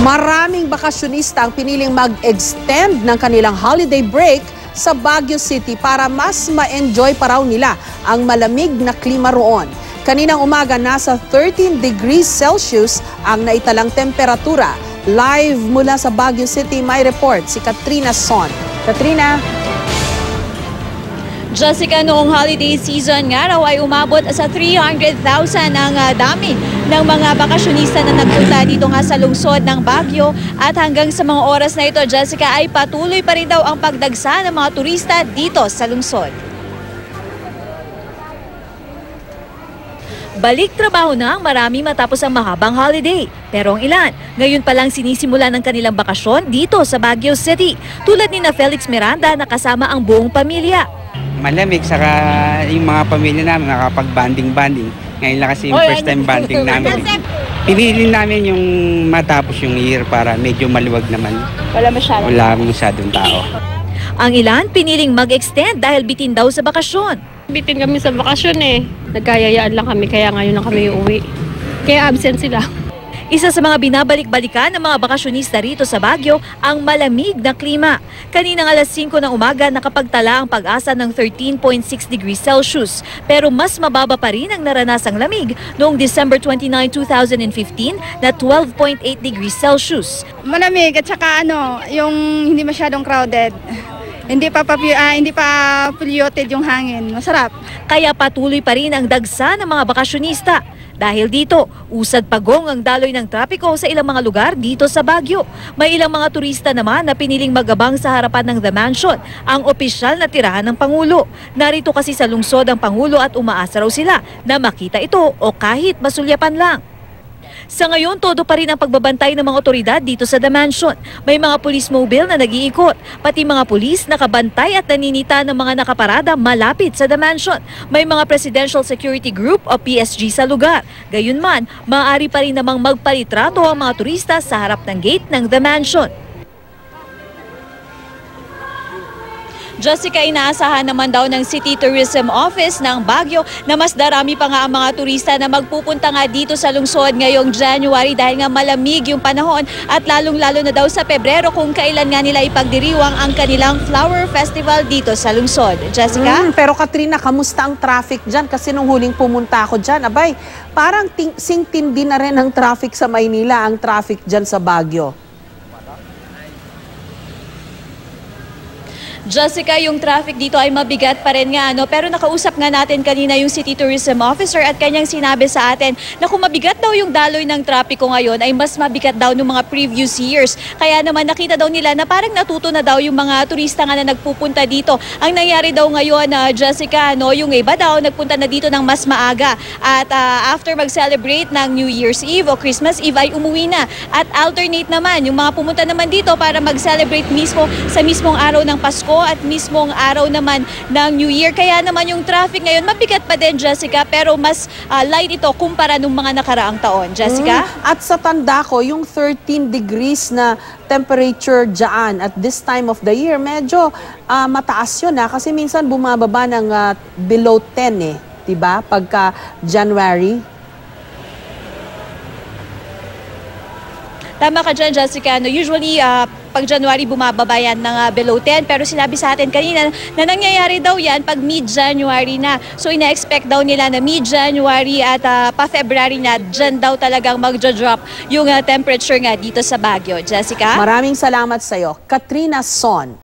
Maraming bakasyonista ang piniling mag-extend ng kanilang holiday break sa Baguio City para mas ma-enjoy pa raw nila ang malamig na klima roon. Kaninang umaga, nasa 13 degrees Celsius ang naitalang temperatura. Live mula sa Baguio City, may report si Katrina Son. Katrina? Jessica, noong holiday season nga raw ay umabot sa 300,000 ang dami ng mga bakasyonista na nagpunta dito nga sa lungsod ng Baguio. At hanggang sa mga oras na ito, Jessica, ay patuloy pa rin daw ang pagdagsa ng mga turista dito sa lungsod. Balik trabaho na ang marami matapos ang mahabang holiday. Pero ang ilan, ngayon pa lang sinisimula ng kanilang bakasyon dito sa Baguio City. Tulad ni na Felix Miranda na kasama ang buong pamilya. Malamig, saka yung mga pamilya namin nakapag-banding-banding. Ngayon lang kasi yung first time banding namin. Pinili namin yung matapos yung year para medyo maluwag naman. Wala masyadong tao. Ang ilan piniling mag-extend dahil bitin daw sa bakasyon. Bitin kami sa bakasyon eh. Nagkayayaan lang kami kaya ngayon lang kami uuwi. Kaya absent sila. Isa sa mga binabalik-balikan ng mga bakasyonista rito sa Baguio ang malamig na klima. Kaninang alas 5 ng umaga nakapagtala ang Pag-asa ng 13.6 degrees Celsius. Pero mas mababa pa rin ang naranasang lamig noong December 29, 2015 na 12.8 degrees Celsius. Malamig at saka yung hindi masyadong crowded. Hindi pa polluted yung hangin. Masarap. Kaya patuloy pa rin ang dagsa ng mga bakasyonista. Dahil dito, usad pagong ang daloy ng trapiko sa ilang mga lugar dito sa Baguio. May ilang mga turista naman na piniling magabang sa harapan ng The Mansion, ang opisyal na tirahan ng Pangulo. Narito kasi sa lungsod ang Pangulo at umaasa raw sila na makita ito o kahit masulyapan lang. Sa ngayon, todo pa rin ang pagbabantay ng mga otoridad dito sa The Mansion. May mga police mobile na nag-iikot, pati mga pulis nakabantay at naninita ng mga nakaparada malapit sa The Mansion. May mga Presidential Security Group o PSG sa lugar. Gayunman, maaari pa rin namang magpalitrato ang mga turista sa harap ng gate ng The Mansion. Jessica, inaasahan naman daw ng City Tourism Office ng Baguio na mas darami pa nga ang mga turista na magpupunta nga dito sa lungsod ngayong January dahil nga malamig yung panahon at lalong-lalo na daw sa Pebrero kung kailan nga nila ipagdiriwang ang kanilang Flower Festival dito sa lungsod. Jessica? Pero Katrina, kamusta ang traffic dyan? Kasi nung huling pumunta ako dyan, abay, parang singtindi na rin ang traffic sa Maynila, ang traffic dyan sa Baguio. Jessica, yung traffic dito ay mabigat pa rin nga, pero nakausap nga natin kanina yung City Tourism Officer at kanyang sinabi sa atin na kung mabigat daw yung daloy ng trapiko ngayon ay mas mabigat daw ng mga previous years. Kaya naman nakita daw nila na parang natuto na daw yung mga turista nga na nagpupunta dito. Ang nangyari daw ngayon, Jessica, yung iba daw nagpunta na dito ng mas maaga at after mag-celebrate ng New Year's Eve o Christmas Eve ay umuwi na. At alternate naman, yung mga pumunta naman dito para mag-celebrate mismo sa mismong araw ng Pasko at mismong araw naman ng New Year. Kaya naman yung traffic ngayon mabigat pa din, Jessica, pero mas light ito kumpara nung mga nakaraang taon. Jessica? At sa tanda ko, yung 13 degrees na temperature dyan at this time of the year, medyo mataas yun kasi minsan bumababa ng below 10 diba? Pagka January. Tama ka dyan, Jessica. Usually, pag January bumababa yan ng below 10. Pero sinabi sa atin kanina na nangyayari daw yan pag mid-January na. So ina-expect daw nila na mid-January at pa-February na, dyan daw talagang magja-drop yung temperature nga dito sa Baguio. Jessica? Maraming salamat sa'yo. Katrina Son.